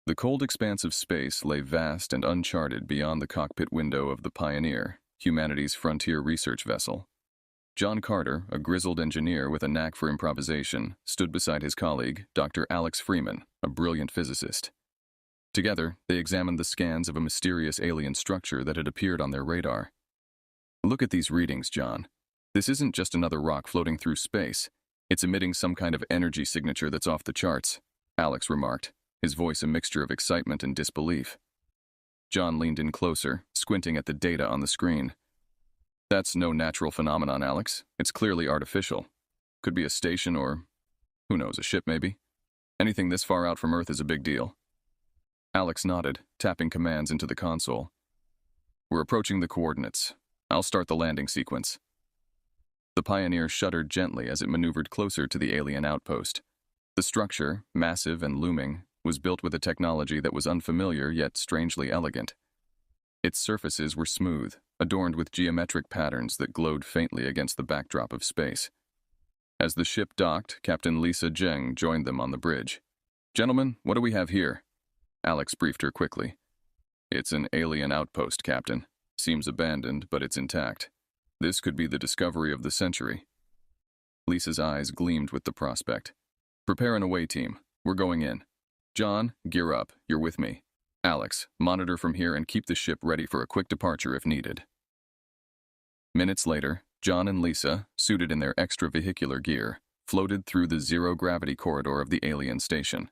The cold expanse of space lay vast and uncharted beyond the cockpit window of the Pioneer, humanity's frontier research vessel. John Carter, a grizzled engineer with a knack for improvisation, stood beside his colleague, Dr. Alex Freeman, a brilliant physicist. Together, they examined the scans of a mysterious alien structure that had appeared on their radar. "Look at these readings, John. This isn't just another rock floating through space. It's emitting some kind of energy signature that's off the charts," Alex remarked, his voice a mixture of excitement and disbelief. John leaned in closer, squinting at the data on the screen. "That's no natural phenomenon, Alex. It's clearly artificial. Could be a station or, who knows, a ship maybe. Anything this far out from Earth is a big deal." Alex nodded, tapping commands into the console. "We're approaching the coordinates. I'll start the landing sequence." The Pioneer shuddered gently as it maneuvered closer to the alien outpost. The structure, massive and looming, was built with a technology that was unfamiliar yet strangely elegant. Its surfaces were smooth, adorned with geometric patterns that glowed faintly against the backdrop of space. As the ship docked, Captain Lisa Zheng joined them on the bridge. "Gentlemen, what do we have here?" Alex briefed her quickly. "It's an alien outpost, Captain. Seems abandoned, but it's intact. This could be the discovery of the century." Lisa's eyes gleamed with the prospect. "Prepare an away team. We're going in. John, gear up. You're with me. Alex, monitor from here and keep the ship ready for a quick departure if needed." Minutes later, John and Lisa, suited in their extravehicular gear, floated through the zero-gravity corridor of the alien station.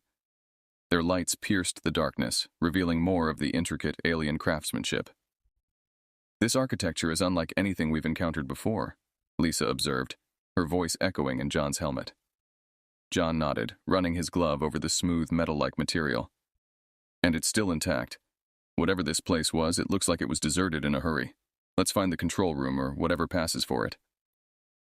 Their lights pierced the darkness, revealing more of the intricate alien craftsmanship. "This architecture is unlike anything we've encountered before," Lisa observed, her voice echoing in John's helmet. John nodded, running his glove over the smooth metal-like material. "And it's still intact. Whatever this place was, it looks like it was deserted in a hurry. Let's find the control room or whatever passes for it."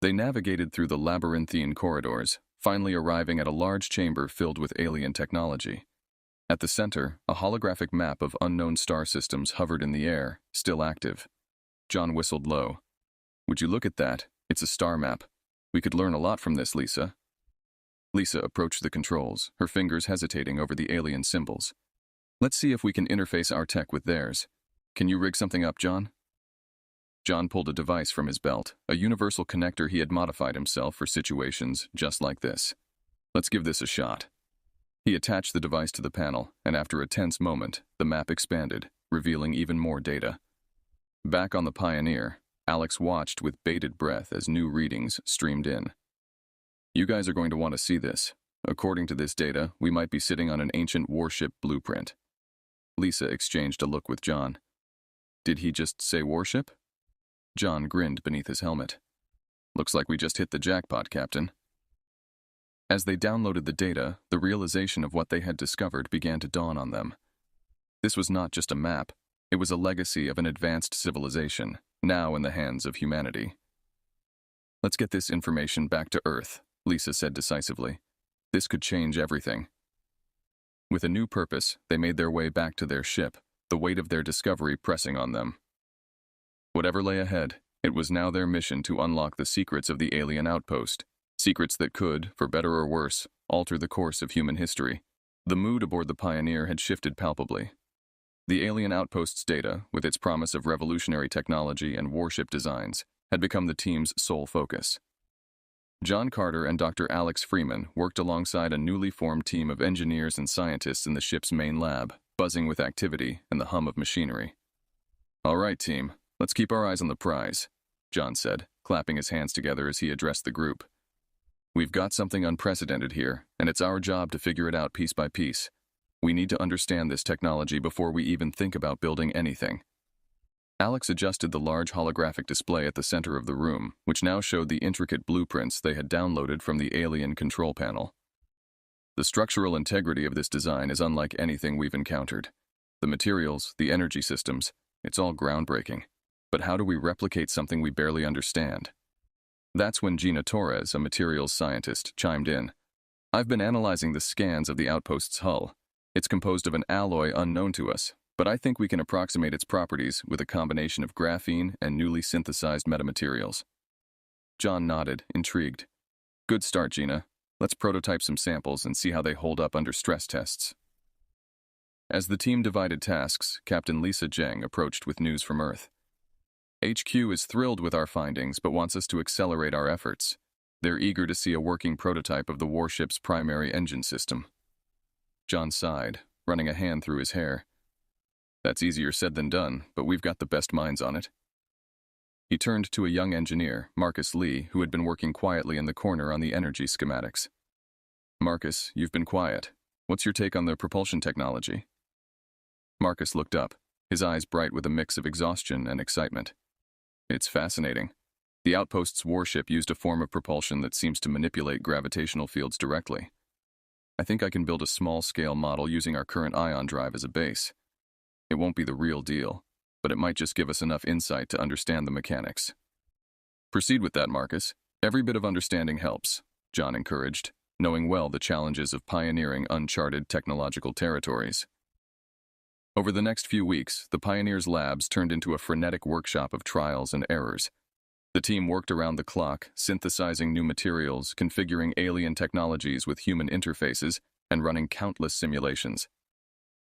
They navigated through the labyrinthine corridors, finally arriving at a large chamber filled with alien technology. At the center, a holographic map of unknown star systems hovered in the air, still active. John whistled low. "Would you look at that? It's a star map. We could learn a lot from this, Lisa." Lisa approached the controls, her fingers hesitating over the alien symbols. "Let's see if we can interface our tech with theirs. Can you rig something up, John?" John pulled a device from his belt, a universal connector he had modified himself for situations just like this. "Let's give this a shot." He attached the device to the panel, and after a tense moment, the map expanded, revealing even more data. Back on the Pioneer, Alex watched with bated breath as new readings streamed in. "You guys are going to want to see this. According to this data, we might be sitting on an ancient warship blueprint." Lisa exchanged a look with John. "Did he just say warship?" John grinned beneath his helmet. "Looks like we just hit the jackpot, Captain." As they downloaded the data, the realization of what they had discovered began to dawn on them. This was not just a map. It was a legacy of an advanced civilization, now in the hands of humanity. "Let's get this information back to Earth," Lisa said decisively. "This could change everything." With a new purpose, they made their way back to their ship, the weight of their discovery pressing on them. Whatever lay ahead, it was now their mission to unlock the secrets of the alien outpost, secrets that could, for better or worse, alter the course of human history. The mood aboard the Pioneer had shifted palpably. The alien outpost's data, with its promise of revolutionary technology and warship designs, had become the team's sole focus. John Carter and Dr. Alex Freeman worked alongside a newly formed team of engineers and scientists in the ship's main lab, buzzing with activity and the hum of machinery. "All right, team. Let's keep our eyes on the prize," John said, clapping his hands together as he addressed the group. "We've got something unprecedented here, and it's our job to figure it out piece by piece. We need to understand this technology before we even think about building anything." Alex adjusted the large holographic display at the center of the room, which now showed the intricate blueprints they had downloaded from the alien control panel. "The structural integrity of this design is unlike anything we've encountered. The materials, the energy systems, it's all groundbreaking. But how do we replicate something we barely understand?" That's when Gina Torres, a materials scientist, chimed in. "I've been analyzing the scans of the outpost's hull. It's composed of an alloy unknown to us, but I think we can approximate its properties with a combination of graphene and newly synthesized metamaterials." John nodded, intrigued. "Good start, Gina. Let's prototype some samples and see how they hold up under stress tests." As the team divided tasks, Captain Lisa Zheng approached with news from Earth. HQ is thrilled with our findings but wants us to accelerate our efforts. They're eager to see a working prototype of the warship's primary engine system. John sighed, running a hand through his hair. That's easier said than done, but we've got the best minds on it. He turned to a young engineer, Marcus Lee, who had been working quietly in the corner on the energy schematics. Marcus, you've been quiet. What's your take on the propulsion technology? Marcus looked up, his eyes bright with a mix of exhaustion and excitement. It's fascinating. The outpost's warship used a form of propulsion that seems to manipulate gravitational fields directly. I think I can build a small-scale model using our current ion drive as a base. It won't be the real deal, but it might just give us enough insight to understand the mechanics. Proceed with that, Marcus. Every bit of understanding helps, John encouraged, knowing well the challenges of pioneering uncharted technological territories. Over the next few weeks, the Pioneers' labs turned into a frenetic workshop of trials and errors. The team worked around the clock, synthesizing new materials, configuring alien technologies with human interfaces, and running countless simulations.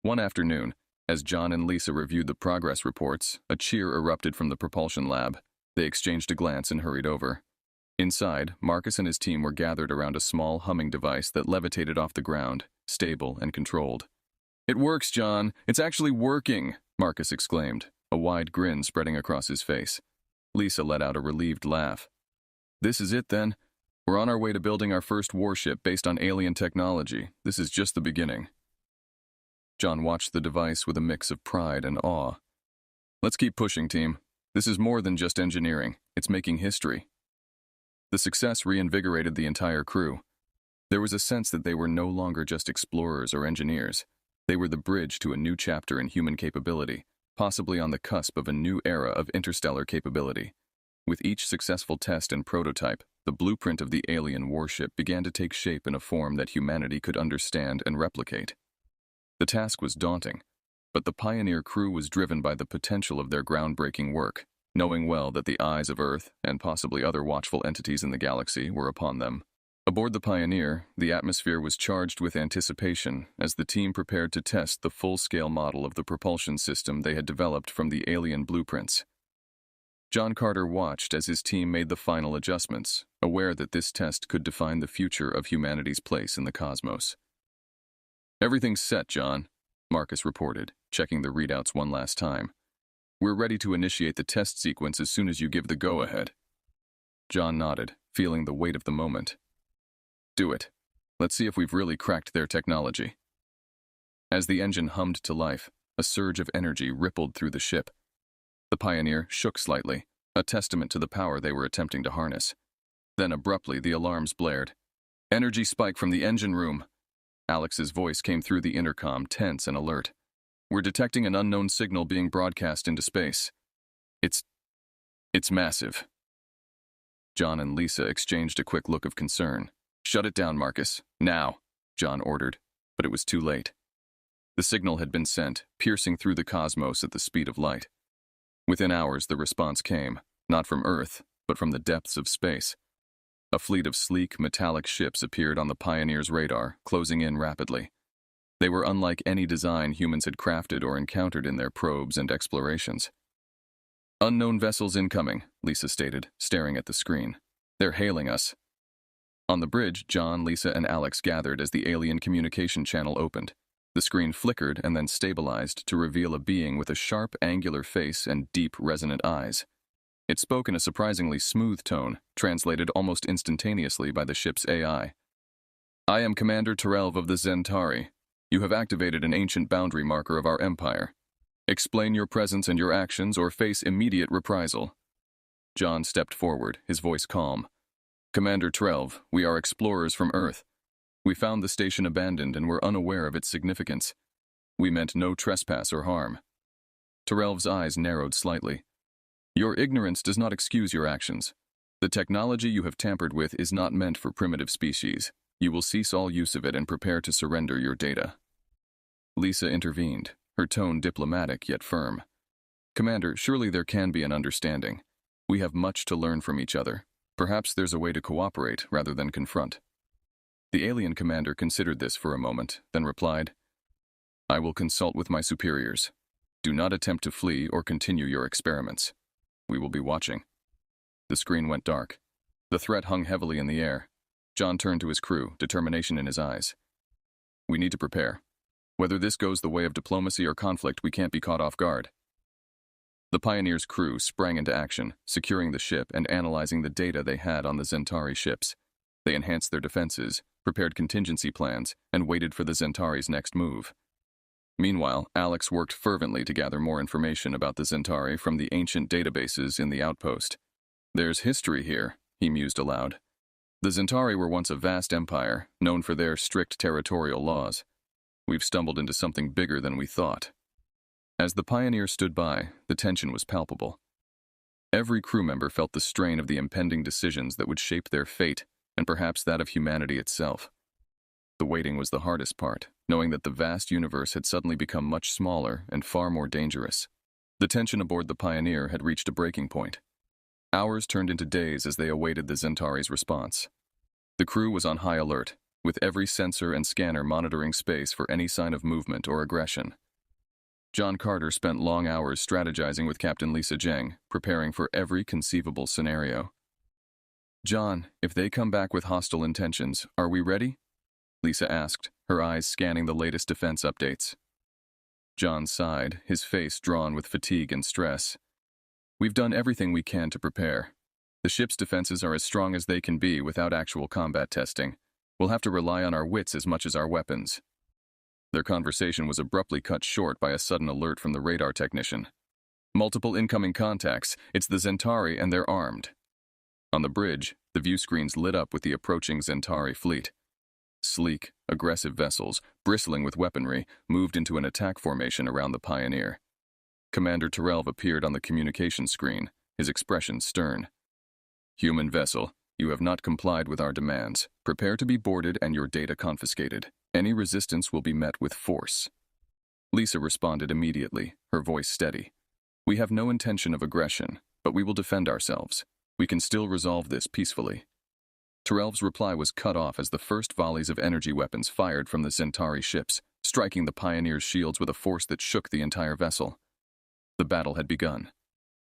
One afternoon, as John and Lisa reviewed the progress reports, a cheer erupted from the propulsion lab. They exchanged a glance and hurried over. Inside, Marcus and his team were gathered around a small humming device that levitated off the ground, stable and controlled. "It works, John. It's actually working," Marcus exclaimed, a wide grin spreading across his face. Lisa let out a relieved laugh. "This is it, then? We're on our way to building our first warship based on alien technology. This is just the beginning." John watched the device with a mix of pride and awe. "Let's keep pushing, team. This is more than just engineering. It's making history." The success reinvigorated the entire crew. There was a sense that they were no longer just explorers or engineers. They were the bridge to a new chapter in human capability, possibly on the cusp of a new era of interstellar capability. With each successful test and prototype, the blueprint of the alien warship began to take shape in a form that humanity could understand and replicate. The task was daunting, but the Pioneer crew was driven by the potential of their groundbreaking work, knowing well that the eyes of Earth, and possibly other watchful entities in the galaxy, were upon them. Aboard the Pioneer, the atmosphere was charged with anticipation as the team prepared to test the full-scale model of the propulsion system they had developed from the alien blueprints. John Carter watched as his team made the final adjustments, aware that this test could define the future of humanity's place in the cosmos. "Everything's set, John," Marcus reported, checking the readouts one last time. "We're ready to initiate the test sequence as soon as you give the go-ahead." John nodded, feeling the weight of the moment. "Do it. Let's see if we've really cracked their technology." As the engine hummed to life, a surge of energy rippled through the ship. The Pioneer shook slightly, a testament to the power they were attempting to harness. Then abruptly the alarms blared. "Energy spike from the engine room." Alex's voice came through the intercom, tense and alert. "We're detecting an unknown signal being broadcast into space. It's massive." John and Lisa exchanged a quick look of concern. "Shut it down, Marcus. Now," John ordered, but it was too late. The signal had been sent, piercing through the cosmos at the speed of light. Within hours, the response came, not from Earth, but from the depths of space. A fleet of sleek, metallic ships appeared on the Pioneer's radar, closing in rapidly. They were unlike any design humans had crafted or encountered in their probes and explorations. "Unknown vessels incoming," Lisa stated, staring at the screen. "They're hailing us." On the bridge, John, Lisa, and Alex gathered as the alien communication channel opened. The screen flickered and then stabilized to reveal a being with a sharp, angular face and deep, resonant eyes. It spoke in a surprisingly smooth tone, translated almost instantaneously by the ship's AI. "I am Commander Terrelv of the Zentari. You have activated an ancient boundary marker of our empire. Explain your presence and your actions or face immediate reprisal." John stepped forward, his voice calm. "Commander Terrelv, we are explorers from Earth. We found the station abandoned and were unaware of its significance. We meant no trespass or harm." Terrelv's eyes narrowed slightly. "Your ignorance does not excuse your actions. The technology you have tampered with is not meant for primitive species. You will cease all use of it and prepare to surrender your data." Lisa intervened, her tone diplomatic yet firm. "Commander, surely there can be an understanding. We have much to learn from each other. Perhaps there's a way to cooperate rather than confront." The alien commander considered this for a moment, then replied, I will consult with my superiors. Do not attempt to flee or continue your experiments. We will be watching. The screen went dark. The threat hung heavily in the air. John turned to his crew, determination in his eyes. We need to prepare. Whether this goes the way of diplomacy or conflict, we can't be caught off guard. The Pioneer's crew sprang into action, securing the ship and analyzing the data they had on the Zentari ships. They enhanced their defenses, prepared contingency plans, and waited for the Zentari's next move. Meanwhile, Alex worked fervently to gather more information about the Zentari from the ancient databases in the outpost. There's history here, he mused aloud. The Zentari were once a vast empire, known for their strict territorial laws. We've stumbled into something bigger than we thought. As the Pioneer stood by, the tension was palpable. Every crew member felt the strain of the impending decisions that would shape their fate, and perhaps that of humanity itself. The waiting was the hardest part, knowing that the vast universe had suddenly become much smaller and far more dangerous. The tension aboard the Pioneer had reached a breaking point. Hours turned into days as they awaited the Zentari's response. The crew was on high alert, with every sensor and scanner monitoring space for any sign of movement or aggression. John Carter spent long hours strategizing with Captain Lisa Zheng, preparing for every conceivable scenario. John, if they come back with hostile intentions, are we ready? Lisa asked, her eyes scanning the latest defense updates. John sighed, his face drawn with fatigue and stress. We've done everything we can to prepare. The ship's defenses are as strong as they can be without actual combat testing. We'll have to rely on our wits as much as our weapons. Their conversation was abruptly cut short by a sudden alert from the radar technician. Multiple incoming contacts. It's the Zentari and they're armed. On the bridge, the view screens lit up with the approaching Zentari fleet. Sleek, aggressive vessels, bristling with weaponry, moved into an attack formation around the Pioneer. Commander Terrell appeared on the communication screen, his expression stern. Human vessel, you have not complied with our demands. Prepare to be boarded and your data confiscated. Any resistance will be met with force. Lisa responded immediately, her voice steady. We have no intention of aggression, but we will defend ourselves. We can still resolve this peacefully. Terrell's reply was cut off as the first volleys of energy weapons fired from the Zentari ships, striking the Pioneer's shields with a force that shook the entire vessel. The battle had begun.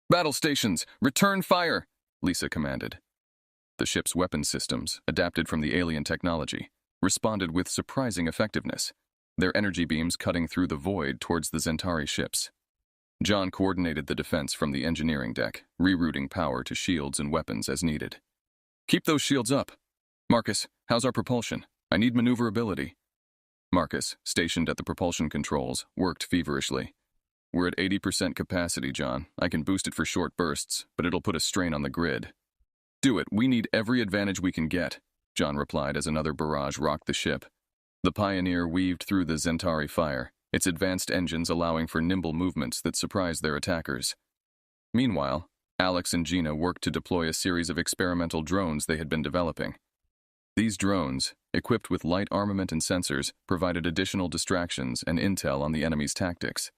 Battle stations, return fire, Lisa commanded. The ship's weapon systems, adapted from the alien technology, responded with surprising effectiveness, their energy beams cutting through the void towards the Zentari ships. John coordinated the defense from the engineering deck, rerouting power to shields and weapons as needed. Keep those shields up. Marcus, how's our propulsion? I need maneuverability. Marcus, stationed at the propulsion controls, worked feverishly. We're at 80% capacity, John. I can boost it for short bursts, but it'll put a strain on the grid. Do it. We need every advantage we can get, John replied as another barrage rocked the ship. The Pioneer weaved through the Zentari fire, its advanced engines allowing for nimble movements that surprised their attackers. Meanwhile, Alex and Gina worked to deploy a series of experimental drones they had been developing. These drones, equipped with light armament and sensors, provided additional distractions and intel on the enemy's tactics.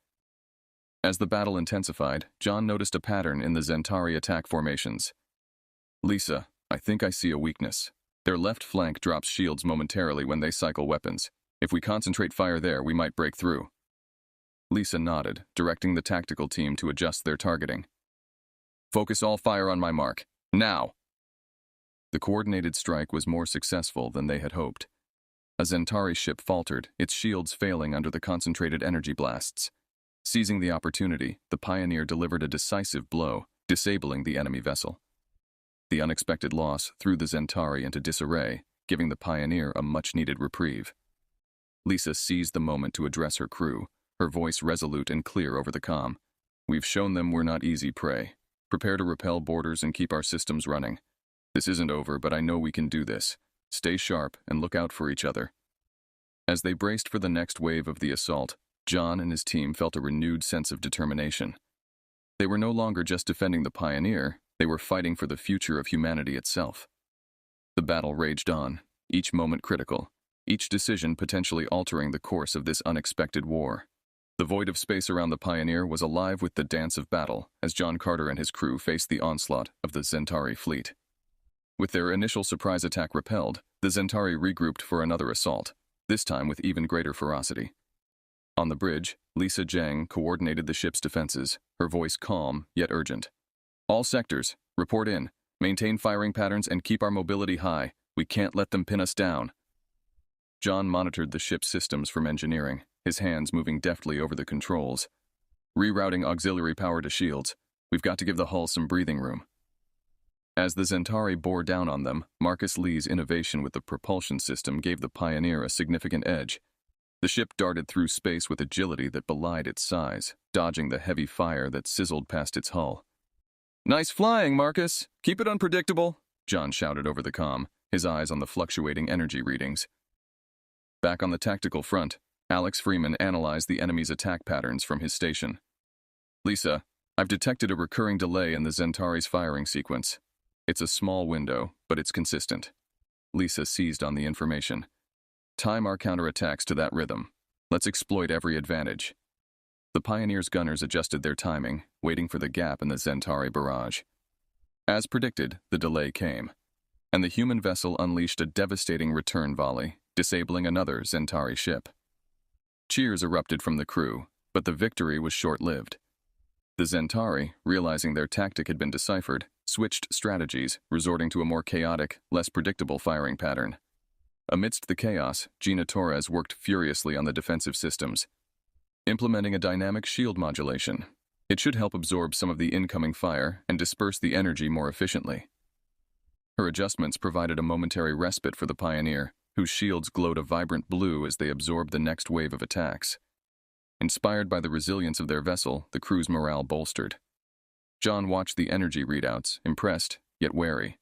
As the battle intensified, John noticed a pattern in the Zentari attack formations. Lisa, I think I see a weakness. Their left flank drops shields momentarily when they cycle weapons. If we concentrate fire there, we might break through. Lisa nodded, directing the tactical team to adjust their targeting. Focus all fire on my mark. Now! The coordinated strike was more successful than they had hoped. A Zentari ship faltered, its shields failing under the concentrated energy blasts. Seizing the opportunity, the Pioneer delivered a decisive blow, disabling the enemy vessel. The unexpected loss threw the Zentari into disarray, giving the Pioneer a much-needed reprieve. Lisa seized the moment to address her crew, her voice resolute and clear over the comm. We've shown them we're not easy prey. Prepare to repel boarders and keep our systems running. This isn't over, but I know we can do this. Stay sharp and look out for each other. As they braced for the next wave of the assault, John and his team felt a renewed sense of determination. They were no longer just defending the Pioneer, they were fighting for the future of humanity itself. The battle raged on, each moment critical, each decision potentially altering the course of this unexpected war. The void of space around the Pioneer was alive with the dance of battle as John Carter and his crew faced the onslaught of the Zentari fleet. With their initial surprise attack repelled, the Zentari regrouped for another assault, this time with even greater ferocity. On the bridge, Lisa Zhang coordinated the ship's defenses, her voice calm yet urgent. All sectors, report in, maintain firing patterns and keep our mobility high. We can't let them pin us down. John monitored the ship's systems from engineering, his hands moving deftly over the controls. Rerouting auxiliary power to shields. We've got to give the hull some breathing room. As the Centauri bore down on them, Marcus Lee's innovation with the propulsion system gave the Pioneer a significant edge. The ship darted through space with agility that belied its size, dodging the heavy fire that sizzled past its hull. "Nice flying, Marcus! Keep it unpredictable!" John shouted over the comm, his eyes on the fluctuating energy readings. Back on the tactical front, Alex Freeman analyzed the enemy's attack patterns from his station. "Lisa, I've detected a recurring delay in the Centauri's firing sequence. It's a small window, but it's consistent." Lisa seized on the information. "Time our counterattacks to that rhythm. Let's exploit every advantage." The Pioneer's gunners adjusted their timing, waiting for the gap in the Centauri barrage. As predicted, the delay came, and the human vessel unleashed a devastating return volley, disabling another Centauri ship. Cheers erupted from the crew, but the victory was short-lived. The Centauri, realizing their tactic had been deciphered, switched strategies, resorting to a more chaotic, less predictable firing pattern. Amidst the chaos, Gina Torres worked furiously on the defensive systems, implementing a dynamic shield modulation. It should help absorb some of the incoming fire and disperse the energy more efficiently. Her adjustments provided a momentary respite for the Pioneer, whose shields glowed a vibrant blue as they absorbed the next wave of attacks. Inspired by the resilience of their vessel, the crew's morale bolstered. John watched the energy readouts, impressed, yet wary.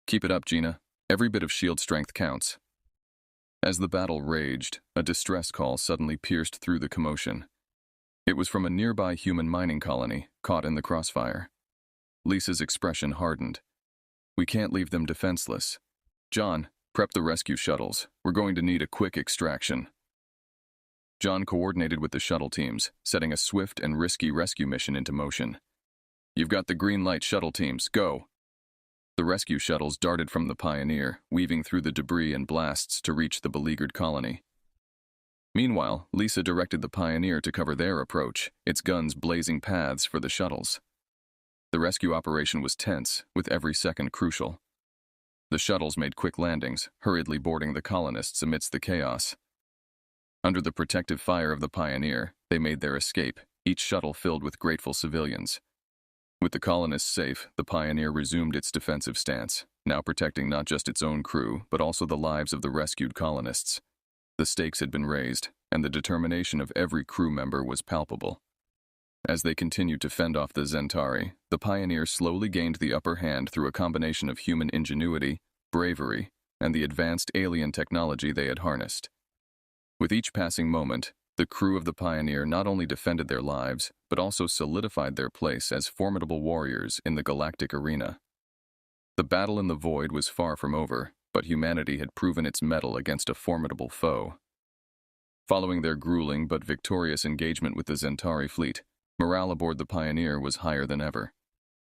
"Keep it up, Gina. Every bit of shield strength counts." As the battle raged, a distress call suddenly pierced through the commotion. It was from a nearby human mining colony, caught in the crossfire. Lisa's expression hardened. "We can't leave them defenseless. John, prep the rescue shuttles. We're going to need a quick extraction." John coordinated with the shuttle teams, setting a swift and risky rescue mission into motion. "You've got the green light, shuttle teams. Go!" The rescue shuttles darted from the Pioneer, weaving through the debris and blasts to reach the beleaguered colony. Meanwhile, Lisa directed the Pioneer to cover their approach, its guns blazing paths for the shuttles. The rescue operation was tense, with every second crucial. The shuttles made quick landings, hurriedly boarding the colonists amidst the chaos. Under the protective fire of the Pioneer, they made their escape, each shuttle filled with grateful civilians. With the colonists safe, the Pioneer resumed its defensive stance, now protecting not just its own crew, but also the lives of the rescued colonists. The stakes had been raised, and the determination of every crew member was palpable. As they continued to fend off the Centauri, the Pioneer slowly gained the upper hand through a combination of human ingenuity, bravery, and the advanced alien technology they had harnessed. With each passing moment, the crew of the Pioneer not only defended their lives, but also solidified their place as formidable warriors in the galactic arena. The battle in the void was far from over, but humanity had proven its mettle against a formidable foe. Following their grueling but victorious engagement with the Centauri fleet, morale aboard the Pioneer was higher than ever.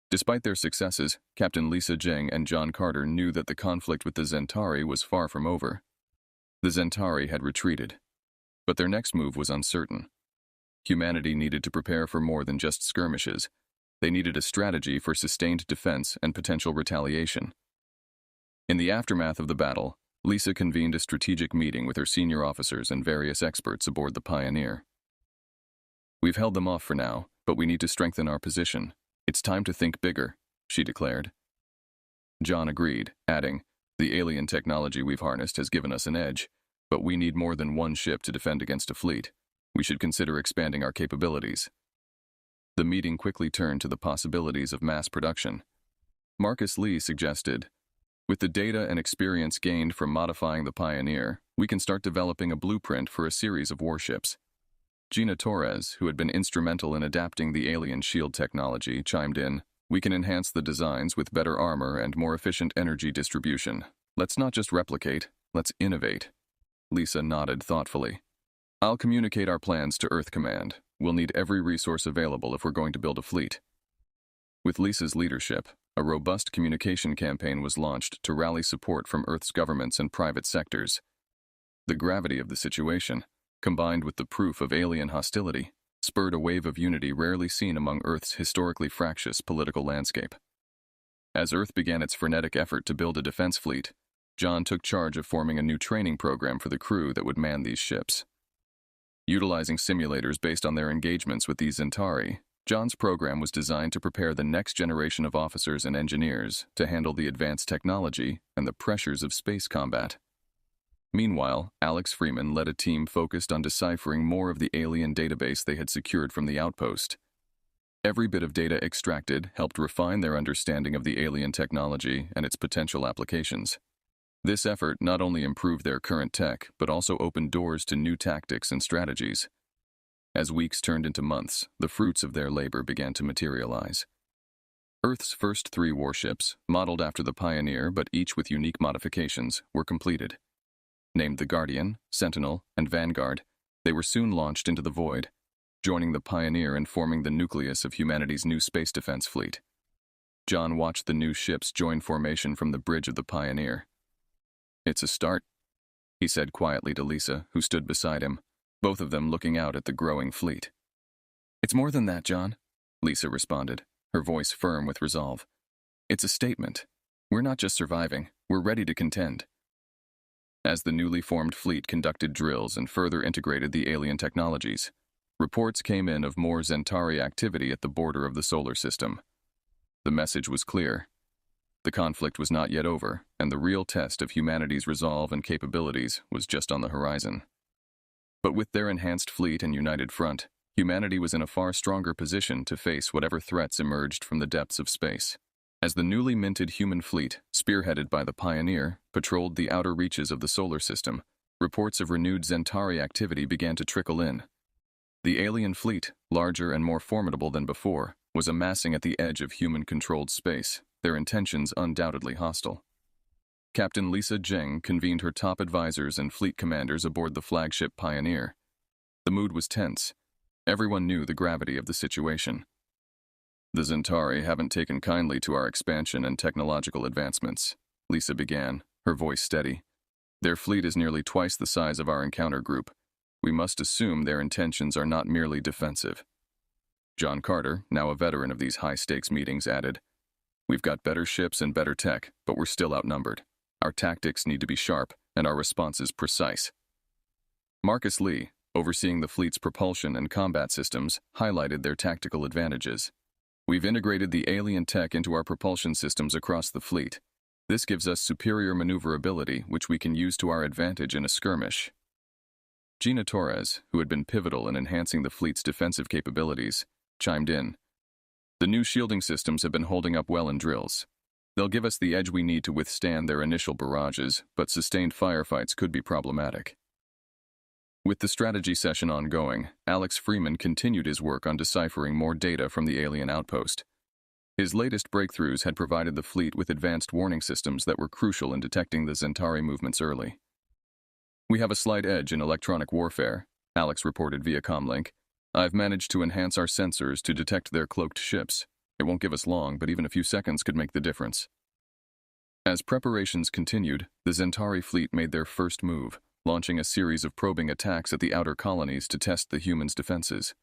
Despite their successes, Captain Lisa Zhang and John Carter knew that the conflict with the Centauri was far from over. The Centauri had retreated, but their next move was uncertain. Humanity needed to prepare for more than just skirmishes. They needed a strategy for sustained defense and potential retaliation. In the aftermath of the battle, Lisa convened a strategic meeting with her senior officers and various experts aboard the Pioneer. "We've held them off for now, but we need to strengthen our position. It's time to think bigger," she declared. John agreed, adding, "The alien technology we've harnessed has given us an edge, but we need more than one ship to defend against a fleet. We should consider expanding our capabilities." The meeting quickly turned to the possibilities of mass production. Marcus Lee suggested, "With the data and experience gained from modifying the Pioneer, we can start developing a blueprint for a series of warships." Gina Torres, who had been instrumental in adapting the alien shield technology, chimed in, "We can enhance the designs with better armor and more efficient energy distribution. Let's not just replicate, let's innovate." Lisa nodded thoughtfully. "I'll communicate our plans to Earth Command. We'll need every resource available if we're going to build a fleet." With Lisa's leadership, a robust communication campaign was launched to rally support from Earth's governments and private sectors. The gravity of the situation, combined with the proof of alien hostility, spurred a wave of unity rarely seen among Earth's historically fractious political landscape. As Earth began its frenetic effort to build a defense fleet, John took charge of forming a new training program for the crew that would man these ships. Utilizing simulators based on their engagements with these Centauri, John's program was designed to prepare the next generation of officers and engineers to handle the advanced technology and the pressures of space combat. Meanwhile, Alex Freeman led a team focused on deciphering more of the alien database they had secured from the outpost. Every bit of data extracted helped refine their understanding of the alien technology and its potential applications. This effort not only improved their current tech, but also opened doors to new tactics and strategies. As weeks turned into months, the fruits of their labor began to materialize. Earth's first 3 warships, modeled after the Pioneer but each with unique modifications, were completed. Named the Guardian, Sentinel, and Vanguard, they were soon launched into the void, joining the Pioneer and forming the nucleus of humanity's new space defense fleet. John watched the new ships join formation from the bridge of the Pioneer. "It's a start," he said quietly to Lisa, who stood beside him, both of them looking out at the growing fleet. "It's more than that, John," Lisa responded, her voice firm with resolve. "It's a statement. We're not just surviving, we're ready to contend." As the newly formed fleet conducted drills and further integrated the alien technologies, reports came in of more Centauri activity at the border of the solar system. The message was clear. The conflict was not yet over, and the real test of humanity's resolve and capabilities was just on the horizon. But with their enhanced fleet and united front, humanity was in a far stronger position to face whatever threats emerged from the depths of space. As the newly minted human fleet, spearheaded by the Pioneer, patrolled the outer reaches of the solar system, reports of renewed Centauri activity began to trickle in. The alien fleet, larger and more formidable than before, was amassing at the edge of human-controlled space, their intentions undoubtedly hostile. Captain Lisa Jeng convened her top advisors and fleet commanders aboard the flagship Pioneer. The mood was tense. Everyone knew the gravity of the situation. "The Centauri haven't taken kindly to our expansion and technological advancements," Lisa began, her voice steady. "Their fleet is nearly twice the size of our encounter group. We must assume their intentions are not merely defensive." John Carter, now a veteran of these high-stakes meetings, added, "We've got better ships and better tech, but we're still outnumbered. Our tactics need to be sharp, and our responses precise." Marcus Lee, overseeing the fleet's propulsion and combat systems, highlighted their tactical advantages. "We've integrated the alien tech into our propulsion systems across the fleet. This gives us superior maneuverability, which we can use to our advantage in a skirmish." Gina Torres, who had been pivotal in enhancing the fleet's defensive capabilities, chimed in. "The new shielding systems have been holding up well in drills. They'll give us the edge we need to withstand their initial barrages, but sustained firefights could be problematic." With the strategy session ongoing, Alex Freeman continued his work on deciphering more data from the alien outpost. His latest breakthroughs had provided the fleet with advanced warning systems that were crucial in detecting the Centauri movements early. "We have a slight edge in electronic warfare," Alex reported via comlink. "I've managed to enhance our sensors to detect their cloaked ships. It won't give us long, but even a few seconds could make the difference." As preparations continued, the Centauri fleet made their first move, launching a series of probing attacks at the outer colonies to test the humans' defenses.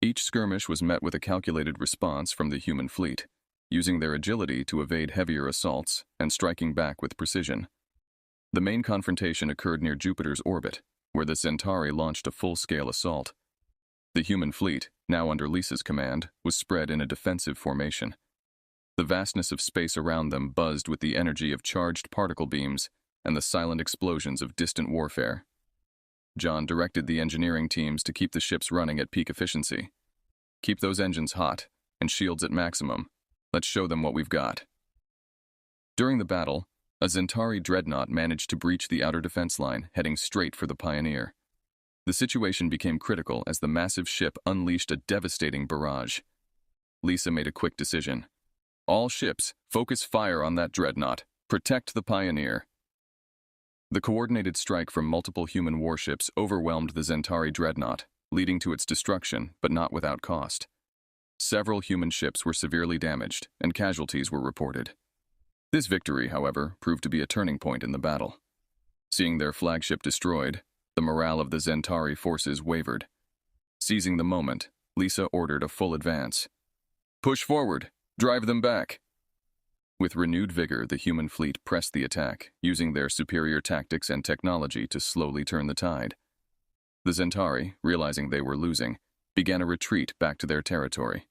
Each skirmish was met with a calculated response from the human fleet, using their agility to evade heavier assaults and striking back with precision. The main confrontation occurred near Jupiter's orbit, where the Centauri launched a full-scale assault. The human fleet, now under Lisa's command, was spread in a defensive formation. The vastness of space around them buzzed with the energy of charged particle beams and the silent explosions of distant warfare. John directed the engineering teams to keep the ships running at peak efficiency. "Keep those engines hot, and shields at maximum. Let's show them what we've got." During the battle, a Centauri dreadnought managed to breach the outer defense line, heading straight for the Pioneer. The situation became critical as the massive ship unleashed a devastating barrage. Lisa made a quick decision. "All ships, focus fire on that dreadnought. Protect the Pioneer." The coordinated strike from multiple human warships overwhelmed the Centauri dreadnought, leading to its destruction, but not without cost. Several human ships were severely damaged, and casualties were reported. This victory, however, proved to be a turning point in the battle. Seeing their flagship destroyed, the morale of the Centauri forces wavered. Seizing the moment, Lisa ordered a full advance. "Push forward! Drive them back!" With renewed vigor, the human fleet pressed the attack, using their superior tactics and technology to slowly turn the tide. The Centauri, realizing they were losing, began a retreat back to their territory.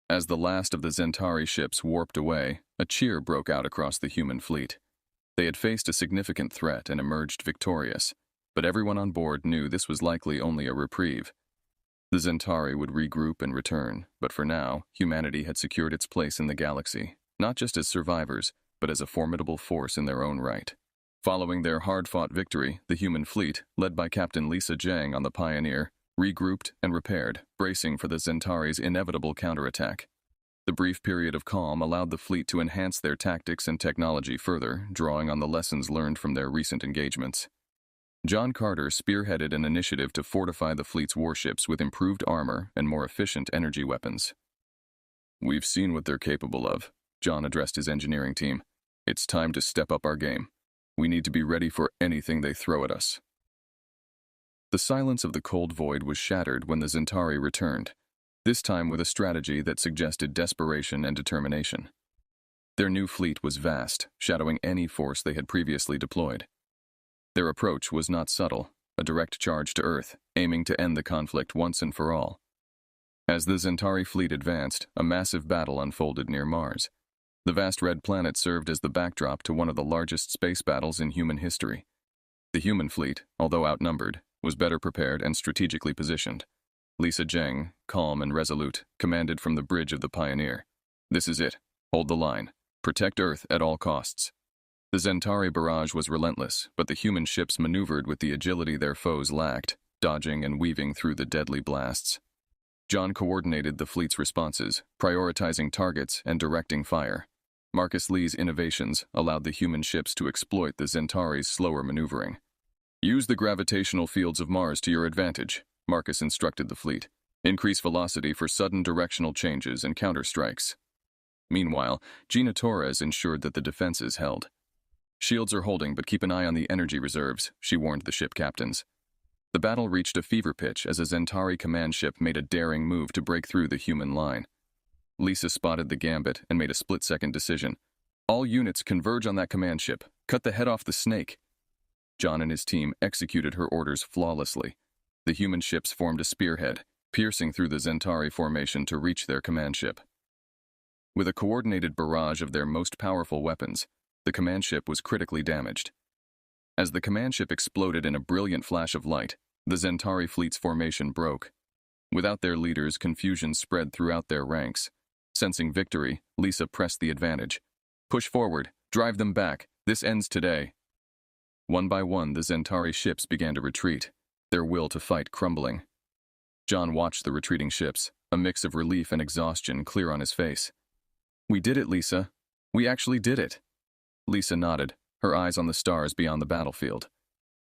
As the last of the Centauri ships warped away, a cheer broke out across the human fleet. They had faced a significant threat and emerged victorious, but everyone on board knew this was likely only a reprieve. The Centauri would regroup and return, but for now, humanity had secured its place in the galaxy, not just as survivors, but as a formidable force in their own right. Following their hard-fought victory, the human fleet, led by Captain Lisa Zhang on the Pioneer, regrouped and repaired, bracing for the Centauri's inevitable counterattack. The brief period of calm allowed the fleet to enhance their tactics and technology further, drawing on the lessons learned from their recent engagements. John Carter spearheaded an initiative to fortify the fleet's warships with improved armor and more efficient energy weapons. "We've seen what they're capable of," John addressed his engineering team. "It's time to step up our game. We need to be ready for anything they throw at us." The silence of the cold void was shattered when the Centauri returned, this time with a strategy that suggested desperation and determination. Their new fleet was vast, shadowing any force they had previously deployed. Their approach was not subtle, a direct charge to Earth, aiming to end the conflict once and for all. As the Centauri fleet advanced, a massive battle unfolded near Mars. The vast red planet served as the backdrop to one of the largest space battles in human history. The human fleet, although outnumbered, was better prepared and strategically positioned. Lisa Zhang, calm and resolute, commanded from the bridge of the Pioneer. "This is it. Hold the line. Protect Earth at all costs." The Centauri barrage was relentless, but the human ships maneuvered with the agility their foes lacked, dodging and weaving through the deadly blasts. John coordinated the fleet's responses, prioritizing targets and directing fire. Marcus Lee's innovations allowed the human ships to exploit the Centauri's slower maneuvering. "Use the gravitational fields of Mars to your advantage," Marcus instructed the fleet. "Increase velocity for sudden directional changes and counterstrikes." Meanwhile, Gina Torres ensured that the defenses held. "Shields are holding, but keep an eye on the energy reserves," she warned the ship captains. The battle reached a fever pitch as a Centauri command ship made a daring move to break through the human line. Lisa spotted the gambit and made a split-second decision. "All units converge on that command ship. Cut the head off the snake." John and his team executed her orders flawlessly. The human ships formed a spearhead, piercing through the Centauri formation to reach their command ship. With a coordinated barrage of their most powerful weapons, the command ship was critically damaged. As the command ship exploded in a brilliant flash of light, the Centauri fleet's formation broke. Without their leaders, confusion spread throughout their ranks. Sensing victory, Lisa pressed the advantage. "Push forward, drive them back, this ends today." One by one, the Centauri ships began to retreat, their will to fight crumbling. John watched the retreating ships, a mix of relief and exhaustion clear on his face. "We did it, Lisa. We actually did it." Lisa nodded, her eyes on the stars beyond the battlefield.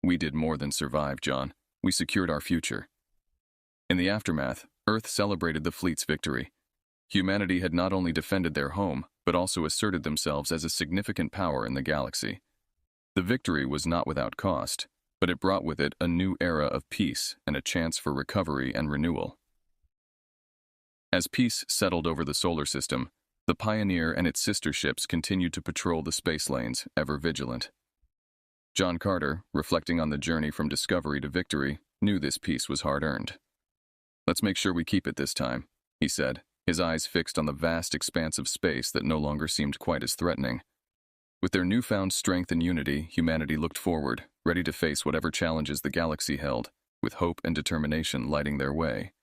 "We did more than survive, John. We secured our future." In the aftermath, Earth celebrated the fleet's victory. Humanity had not only defended their home, but also asserted themselves as a significant power in the galaxy. The victory was not without cost, but it brought with it a new era of peace and a chance for recovery and renewal. As peace settled over the solar system, the Pioneer and its sister ships continued to patrol the space lanes, ever vigilant. John Carter, reflecting on the journey from discovery to victory, knew this peace was hard-earned. "Let's make sure we keep it this time," he said, his eyes fixed on the vast expanse of space that no longer seemed quite as threatening. With their newfound strength and unity, humanity looked forward, ready to face whatever challenges the galaxy held, with hope and determination lighting their way.